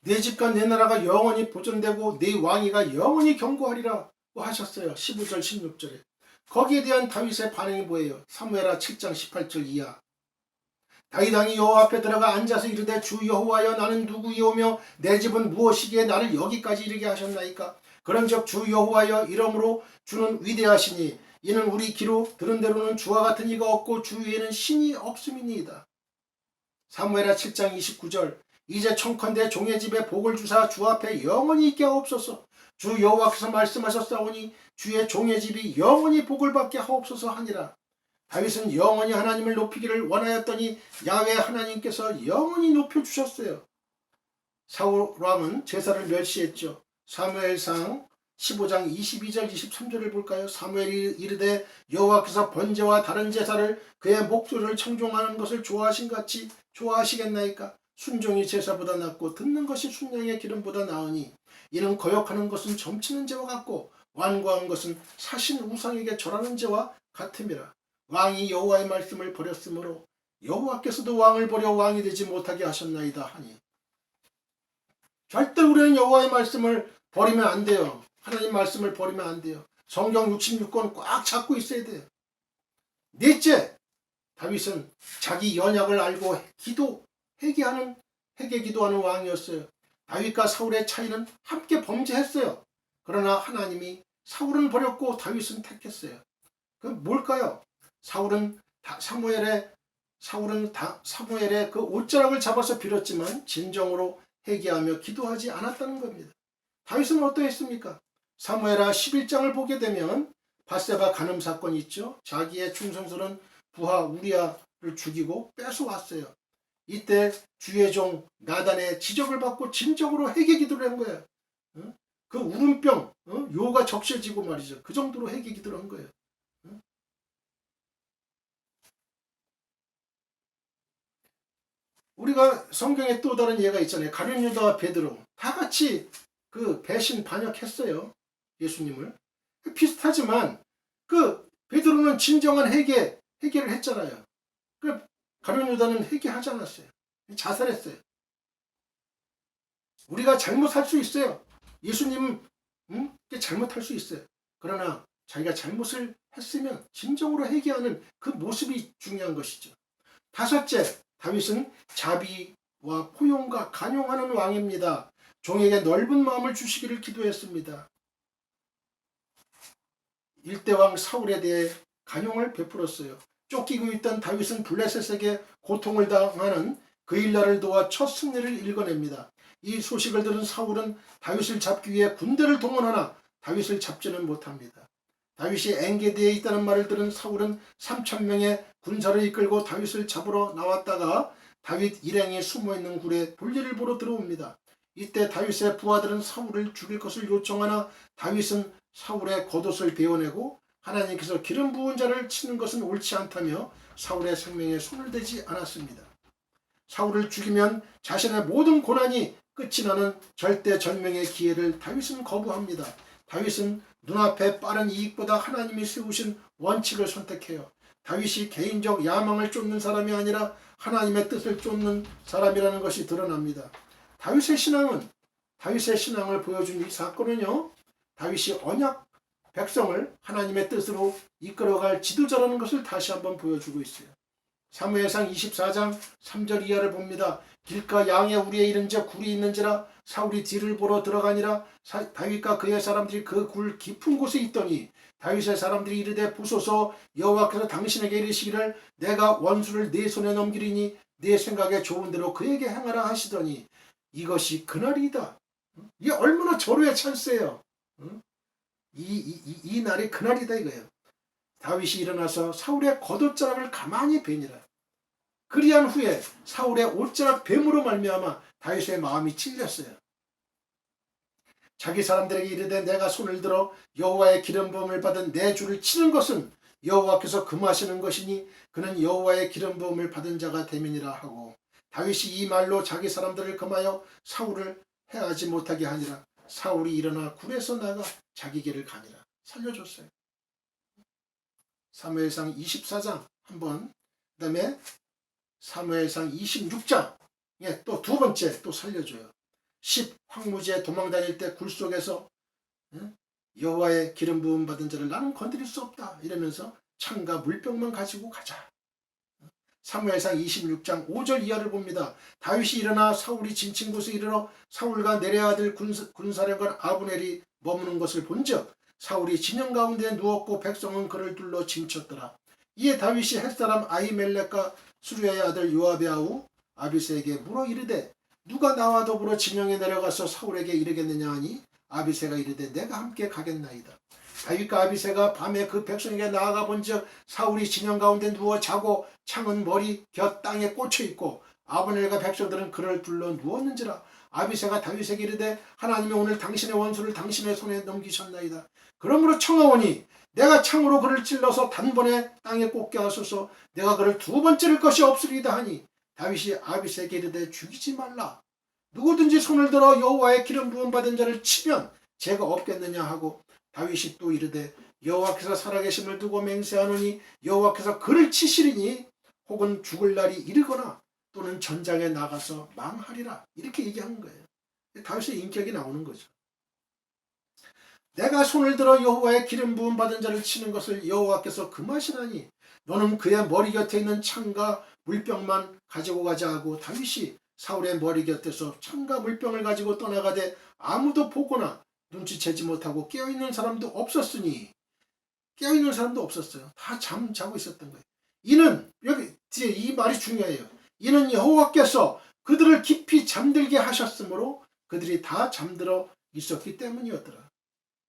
내 집과 내 나라가 영원히 보존되고 내 왕위가 영원히 견고하리라 하셨어요. 15절 16절에. 거기에 대한 다윗의 반응이 뭐예요? 사무엘하 7장 18절 이하. 다윗 왕이 여호와 앞에 들어가 앉아서 이르되 주 여호와여 나는 누구이오며 내 집은 무엇이기에 나를 여기까지 이르게 하셨나이까? 그런즉 주 여호와여 이러므로 주는 위대하시니 이는 우리 귀로 들은 대로는 주와 같은 이가 없고 주 위에는 신이 없음이니이다. 사무엘하 7장 29절. 이제 청컨대 종의 집에 복을 주사 주 앞에 영원히 있게 하옵소서. 주 여호와께서 말씀하셨사오니 주의 종의 집이 영원히 복을 받게 하옵소서 하니라. 다윗은 영원히 하나님을 높이기를 원하였더니 야훼 하나님께서 영원히 높여주셨어요. 사울 왕은 제사를 멸시했죠. 사무엘상 15장 22절 23절을 볼까요? 사무엘이 이르되 여호와께서 번제와 다른 제사를 그의 목소리를 청종하는 것을 좋아하신 같이 좋아하시겠나이까? 순종이 제사보다 낫고 듣는 것이 순양의 기름보다 나으니 이는 거역하는 것은 점치는 죄와 같고 완고한 것은 사신 우상에게 절하는 죄와 같음이라. 왕이 여호와의 말씀을 버렸으므로 여호와께서도 왕을 버려 왕이 되지 못하게 하셨나이다 하니. 절대 우리는 여호와의 말씀을 버리면 안 돼요. 하나님 말씀을 버리면 안 돼요. 성경 66권 꽉 잡고 있어야 돼요. 넷째, 다윗은 자기 연약을 알고 회개 기도하는 왕이었어요. 다윗과 사울의 차이는 함께 범죄했어요. 그러나 하나님이 사울은 버렸고 다윗은 택했어요. 그 뭘까요? 사무엘의 그 옷자락을 잡아서 빌었지만 진정으로 회개하며 기도하지 않았다는 겁니다. 다윗은 어떠했습니까? 사무엘하 11장을 보게 되면 밧세바 간음 사건이 있죠. 자기의 충성스러운 부하 우리아를 죽이고 뺏어왔어요. 이때 주의 종 나단의 지적을 받고 진정으로 회개 기도를 한 거예요. 그 울음병 요가 적셔지고 말이죠. 그 정도로 회개 기도를 한 거예요. 우리가 성경에 또 다른 예가 있잖아요. 가룟 유다와 베드로 다 같이 그 배신 반역했어요. 예수님을. 비슷하지만 그 베드로는 진정한 회개를 했잖아요. 그 가룟 유다는 회개하지 않았어요. 자살했어요. 우리가 잘못할 수 있어요. 예수님 잘못할 수 있어요. 그러나 자기가 잘못을 했으면 진정으로 회개하는 그 모습이 중요한 것이죠. 다섯째, 다윗은 자비와 포용과 간용하는 왕입니다. 종에게 넓은 마음을 주시기를 기도했습니다. 일대왕 사울에 대해 간용을 베풀었어요. 쫓기고 있던 다윗은 블레셋에게 고통을 당하는 그 일날을 도와 첫 승리를 읽어냅니다. 이 소식을 들은 사울은 다윗을 잡기 위해 군대를 동원하나 다윗을 잡지는 못합니다. 다윗이 엔게디에 있다는 말을 들은 사울은 3,000명의 군사를 이끌고 다윗을 잡으러 나왔다가 다윗 일행이 숨어있는 굴에 볼일을 보러 들어옵니다. 이때 다윗의 부하들은 사울을 죽일 것을 요청하나 다윗은 사울의 겉옷을 베어내고 하나님께서 기름 부은 자를 치는 것은 옳지 않다며 사울의 생명에 손을 대지 않았습니다. 사울을 죽이면 자신의 모든 고난이 끝이 나는 절대절명의 기회를 다윗은 거부합니다. 다윗은 눈앞에 빠른 이익보다 하나님이 세우신 원칙을 선택해요. 다윗이 개인적 야망을 쫓는 사람이 아니라 하나님의 뜻을 쫓는 사람이라는 것이 드러납니다. 다윗의 신앙을 보여준 이 사건은요, 다윗이 언약 백성을 하나님의 뜻으로 이끌어갈 지도자라는 것을 다시 한번 보여주고 있어요. 사무엘상 24장 3절 이하를 봅니다. 길가 양의 우리에 이른즉 굴이 있는지라 사울이 뒤를 보러 들어가니라. 다윗과 그의 사람들이 그 굴 깊은 곳에 있더니 다윗의 사람들이 이르되 보소서 여호와께서 당신에게 이르시기를 내가 원수를 네 손에 넘기리니 네 생각에 좋은 대로 그에게 행하라 하시더니 이것이 그날이다. 이게 얼마나 절호의 찬스예요. 이 날이 그날이다 이거예요. 다윗이 일어나서 사울의 겉옷자락을 가만히 베니라. 그리한 후에 사울의 옷자락 뱀으로 말미암아 다윗의 마음이 찔렸어요. 자기 사람들에게 이르되 내가 손을 들어 여호와의 기름 부음을 받은 내 주를 치는 것은 여호와께서 금하시는 것이니 그는 여호와의 기름 부음을 받은 자가 됨이니라 하고 다윗이 이 말로 자기 사람들을 금하여 사울을 해하지 못하게 하니라. 사울이 일어나 굴에서 나가 자기 길을 가니라. 살려줬어요. 사무엘상 24장 한번, 그 다음에 사무엘상 26장 또 두 번째 또 살려줘요. 10 황무지에 도망다닐 때 굴 속에서 여호와의 기름 부음 받은 자를 나는 건드릴 수 없다 이러면서 창과 물병만 가지고 가자. 사무엘상 26장 5절 이하를 봅니다. 다윗이 일어나 사울이 진친 곳에 이르러 사울과 내레 아들 군사령관 아브넬이 머무는 것을 본즉 사울이 진영 가운데 누웠고 백성은 그를 둘러 징쳤더라. 이에 다윗이 햇사람 아히멜렉과 수르야의 아들 요압의 아우 아비새에게 물어 이르되 누가 나와 더불어 진영에 내려가서 사울에게 이르겠느냐 하니 아비새가 이르되 내가 함께 가겠나이다. 다윗과 아비새가 밤에 그 백성에게 나아가 본즉 사울이 진영 가운데 누워 자고 창은 머리 곁 땅에 꽂혀 있고 아브넬과 백성들은 그를 둘러 누웠는지라. 아비새가 다윗에게 이르되 하나님이 오늘 당신의 원수를 당신의 손에 넘기셨나이다. 그러므로 청하오니 내가 창으로 그를 찔러서 단번에 땅에 꽂게 하소서. 내가 그를 두 번 찌를 것이 없으리이다 하니 다윗이 아비새에게 이르되 죽이지 말라. 누구든지 손을 들어 여호와의 기름 부음 받은 자를 치면 죄가 없겠느냐 하고 다윗이 또 이르되 여호와께서 살아계심을 두고 맹세하노니 여호와께서 그를 치시리니 혹은 죽을 날이 이르거나 또는 전장에 나가서 망하리라. 이렇게 얘기하는 거예요. 다윗의 인격이 나오는 거죠. 내가 손을 들어 여호와의 기름 부음 받은 자를 치는 것을 여호와께서 금하시나니 너는 그의 머리 곁에 있는 창과 물병만 가지고 가자 하고 다윗이 사울의 머리 곁에서 창과 물병을 가지고 떠나가되 아무도 보거나 눈치채지 못하고 깨어있는 사람도 없었으니 깨어있는 사람도 없었어요. 다 잠자고 있었던 거예요. 이는 여기 뒤에 이 말이 중요해요. 이는 여호와께서 그들을 깊이 잠들게 하셨으므로 그들이 다 잠들어 있었기 때문이었더라.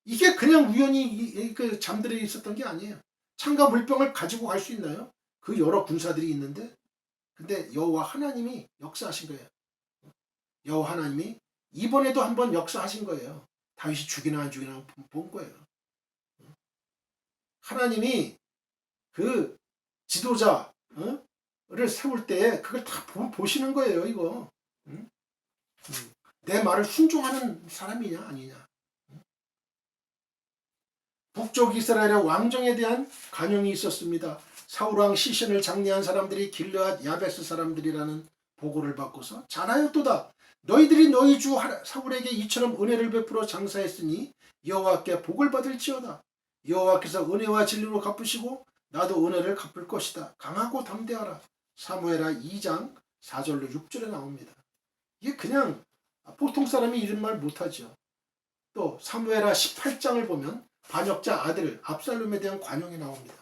이게 그냥 우연히 잠들어 있었던 게 아니에요. 창과 물병을 가지고 갈 수 있나요? 그 여러 군사들이 있는데 근데 여호와 하나님이 역사하신 거예요. 여호와 하나님이 이번에도 한번 역사하신 거예요. 다윗이 죽이나 안 죽이나 본 거예요. 하나님이 그 지도자를 세울 때 그걸 다 보시는 거예요. 이거 내 말을 순종하는 사람이냐 아니냐. 북쪽 이스라엘의 왕정에 대한 간용이 있었습니다. 사울왕 시신을 장례한 사람들이 길르앗 야베스 사람들이라는 보고를 받고서 잘하였도다. 너희들이 너희 주 사울에게 이처럼 은혜를 베풀어 장사했으니 여호와께 복을 받을지어다. 여호와께서 은혜와 진리로 갚으시고 나도 은혜를 갚을 것이다. 강하고 담대하라. 사무엘하 2장 4절로 6절에 나옵니다. 이게 그냥 보통 사람이 이런 말 못하죠. 또 사무엘하 18장을 보면 반역자 아들 압살롬에 대한 관용이 나옵니다.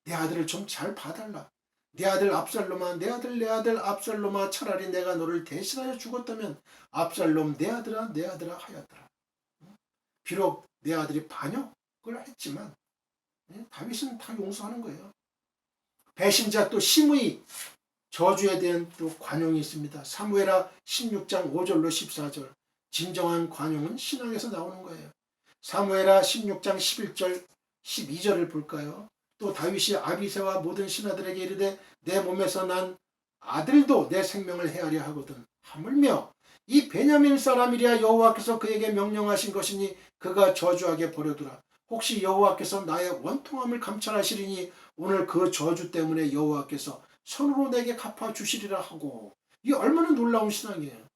내 아들을 좀 잘 봐달라. 내 아들 압살롬아, 내 아들 압살롬아, 차라리 내가 너를 대신하여 죽었다면 압살롬 내 아들아 하였더라. 비록 내 아들이 반역을 했지만 다윗은 다 용서하는 거예요. 배신자 또 심의 저주에 대한 또 관용이 있습니다. 사무엘하 16장 5절로 14절. 진정한 관용은 신앙에서 나오는 거예요. 사무엘하 16장 11절 12절을 볼까요? 또 다윗이 아비새와 모든 신하들에게 이르되 내 몸에서 난 아들도 내 생명을 해하려 하거든. 하물며 이 베냐민 사람이랴 여호와께서 그에게 명령하신 것이니 그가 저주하게 버려두라. 혹시 여호와께서 나의 원통함을 감찰하시리니 오늘 그 저주 때문에 여호와께서 손으로 내게 갚아주시리라 하고. 이게 얼마나 놀라운 신앙이에요.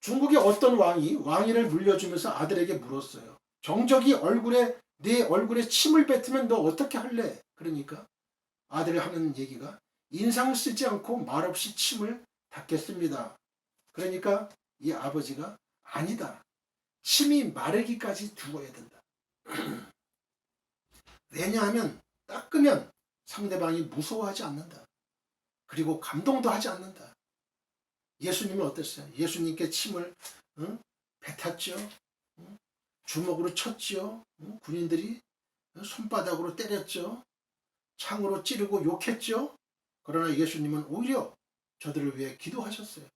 중국의 어떤 왕이 왕위를 물려주면서 아들에게 물었어요. 정적이 내 얼굴에 침을 뱉으면 너 어떻게 할래? 그러니까 아들이 하는 얘기가 인상 쓰지 않고 말없이 침을 닦겠습니다. 그러니까 이 아버지가 아니다. 침이 마르기까지 두어야 된다. 왜냐하면 닦으면 상대방이 무서워하지 않는다. 그리고 감동도 하지 않는다. 예수님은 어땠어요? 예수님께 침을 뱉었죠. 주먹으로 쳤죠. 군인들이 손바닥으로 때렸죠. 창으로 찌르고 욕했죠. 그러나 예수님은 오히려 저들을 위해 기도하셨어요.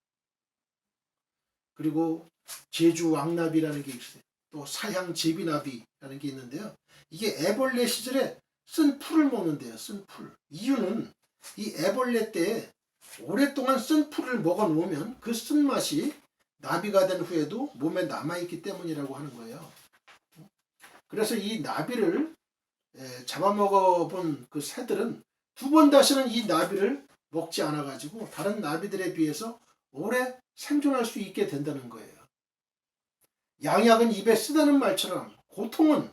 그리고 제주 왕나비라는 게 있어요. 또 사향 제비나비라는 게 있는데요. 이게 애벌레 시절에 쓴 풀을 먹는데요. 쓴 풀. 이유는 이 애벌레 때 오랫동안 쓴 풀을 먹어 놓으면 그 쓴맛이 나비가 된 후에도 몸에 남아있기 때문이라고 하는 거예요. 그래서 이 나비를 잡아먹어본 그 새들은 두 번 다시는 이 나비를 먹지 않아가지고 다른 나비들에 비해서 오래 생존할 수 있게 된다는 거예요. 양약은 입에 쓰다는 말처럼 고통은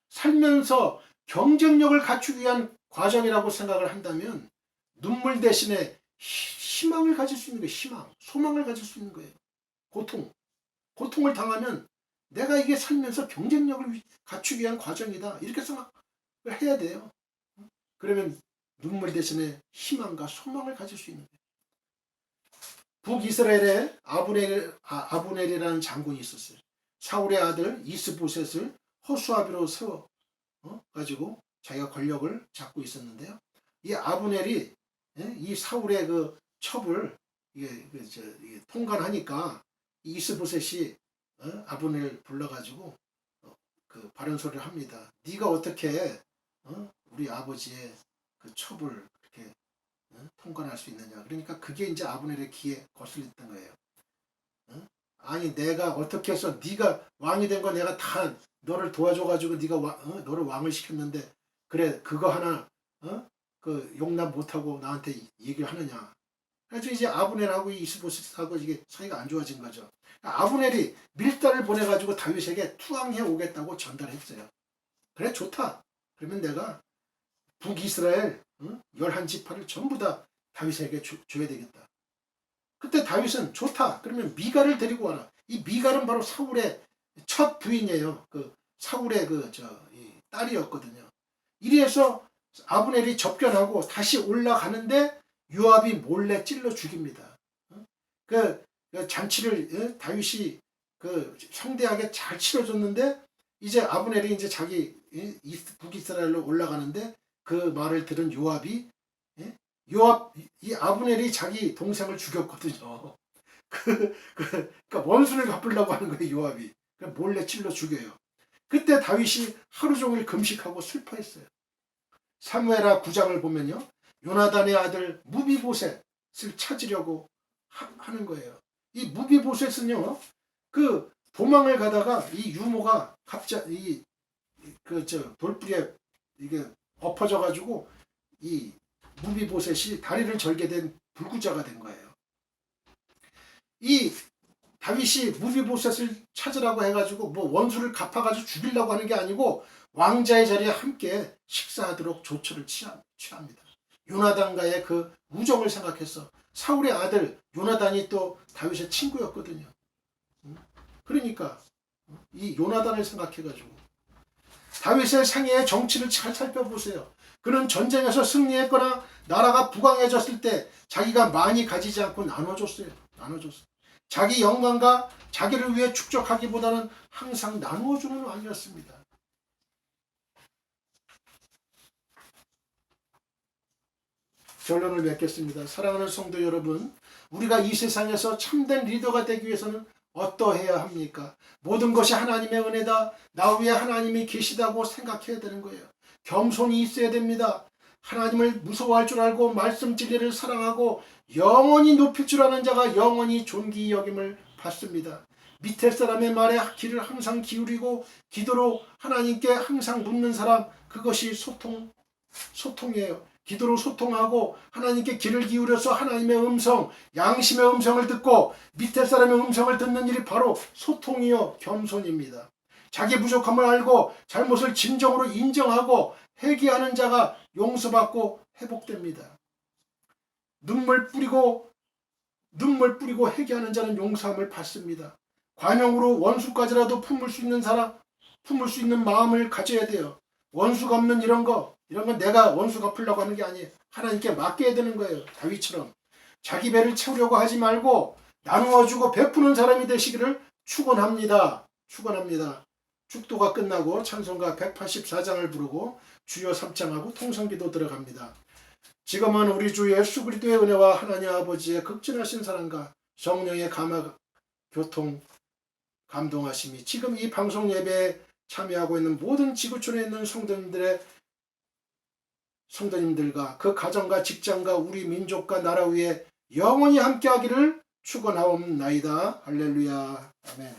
살면서 경쟁력을 갖추기 위한 과정이라고 생각을 한다면 눈물 대신에 희망을 가질 수 있는 거예요. 희망, 소망을 가질 수 있는 거예요. 고통을 당하면 내가 이게 살면서 경쟁력을 갖추기 위한 과정이다. 이렇게 생각을 해야 돼요. 그러면 눈물 대신에 희망과 소망을 가질 수 있는 거예요. 북이스라엘에 아브넬이라는 장군이 있었어요. 사울의 아들 이스보셋을 허수아비로 세워 가지고 자기가 권력을 잡고 있었는데요. 이 아브넬이 이 사울의 그 첩을 이게 통관하니까 이스보셋이 아브넬을 불러가지고 그 바른 소리를 합니다. 네가 어떻게 우리 아버지의 그 첩을 그렇게 통관할 수 있느냐. 그러니까 그게 이제 아브넬의 귀에 거슬렸던 거예요. 아니 내가 어떻게 해서 네가 왕이 된 거 내가 다 너를 도와줘가지고 네가 너를 왕을 시켰는데 그래 그거 하나 그 용납 못하고 나한테 얘기를 하느냐. 그래서 이제 아브넬하고 이스보셋하고 이게 사이가 안 좋아진 거죠. 아브넬이 밀달을 보내가지고 다윗에게 투항해 오겠다고 전달했어요. 그래 좋다. 그러면 내가 북이스라엘 11지파를 전부 다 다윗에게 줘야 되겠다. 그때 다윗은 좋다. 그러면 미갈을 데리고 와라. 이 미갈은 바로 사울의 첫 부인이에요. 그 사울의 이 딸이었거든요. 이리해서 아브넬이 접견하고 다시 올라가는데 요압이 몰래 찔러 죽입니다. 그 잔치를 다윗이 그 성대하게 잘 치러줬는데 이제 아브넬이 이제 자기 북이스라엘로 올라가는데 그 말을 들은 요압이 이 아브넬이 자기 동생을 죽였거든요. 그러니까 원수를 갚으려고 하는 거예요, 요압이. 몰래 찔러 죽여요. 그때 다윗이 하루 종일 금식하고 슬퍼했어요. 사무엘하 9장을 보면요, 요나단의 아들 무비보셋을 찾으려고 하는 거예요. 이 무비보셋은요, 그 도망을 가다가 이 유모가 갑자기 돌부리에 이게 엎어져 가지고 이 무비보셋이 다리를 절게 된 불구자가 된 거예요. 이 다윗이 무비보셋을 찾으라고 해가지고 뭐 원수를 갚아가지고 죽이려고 하는 게 아니고 왕자의 자리에 함께 식사하도록 조처를 취합니다. 요나단과의 그 우정을 생각해서 사울의 아들 요나단이 또 다윗의 친구였거든요. 그러니까 이 요나단을 생각해가지고 다윗의 생애의 정치를 잘 살펴보세요. 그는 전쟁에서 승리했거나 나라가 부강해졌을 때 자기가 많이 가지지 않고 나눠줬어요. 자기 영광과 자기를 위해 축적하기보다는 항상 나누어주는 왕이었습니다. 결론을 맺겠습니다. 사랑하는 성도 여러분, 우리가 이 세상에서 참된 리더가 되기 위해서는 어떠해야 합니까? 모든 것이 하나님의 은혜다. 나 위에 하나님이 계시다고 생각해야 되는 거예요. 겸손이 있어야 됩니다. 하나님을 무서워할 줄 알고 말씀 진리를 사랑하고 영원히 높일 줄 아는 자가 영원히 존귀 여김을 받습니다. 밑에 사람의 말에 귀를 항상 기울이고 기도로 하나님께 항상 묻는 사람, 그것이 소통이에요. 기도로 소통하고 하나님께 귀를 기울여서 하나님의 음성, 양심의 음성을 듣고 밑에 사람의 음성을 듣는 일이 바로 소통이요 겸손입니다. 자기 부족함을 알고 잘못을 진정으로 인정하고 회개하는 자가 용서받고 회복됩니다. 눈물 뿌리고 회개하는 자는 용서함을 받습니다. 관용으로 원수까지라도 품을 수 있는 마음을 가져야 돼요. 원수가 없는 이런 건 내가 원수 갚으려고 하는 게 아니에요. 하나님께 맡겨야 되는 거예요. 다윗처럼 자기 배를 채우려고 하지 말고 나누어주고 베푸는 사람이 되시기를 축원합니다. 축도가 끝나고 찬송가 184장을 부르고 주여 3장하고 통성기도 들어갑니다. 지금은 우리 주 예수 그리스도의 은혜와 하나님 아버지의 극진하신 사랑과 성령의 교통 감동하심이 지금 이 방송 예배에 참여하고 있는 모든 지구촌에 있는 성도님들과 그 가정과 직장과 우리 민족과 나라 위에 영원히 함께하기를 축원하옵나이다. 할렐루야. 아멘.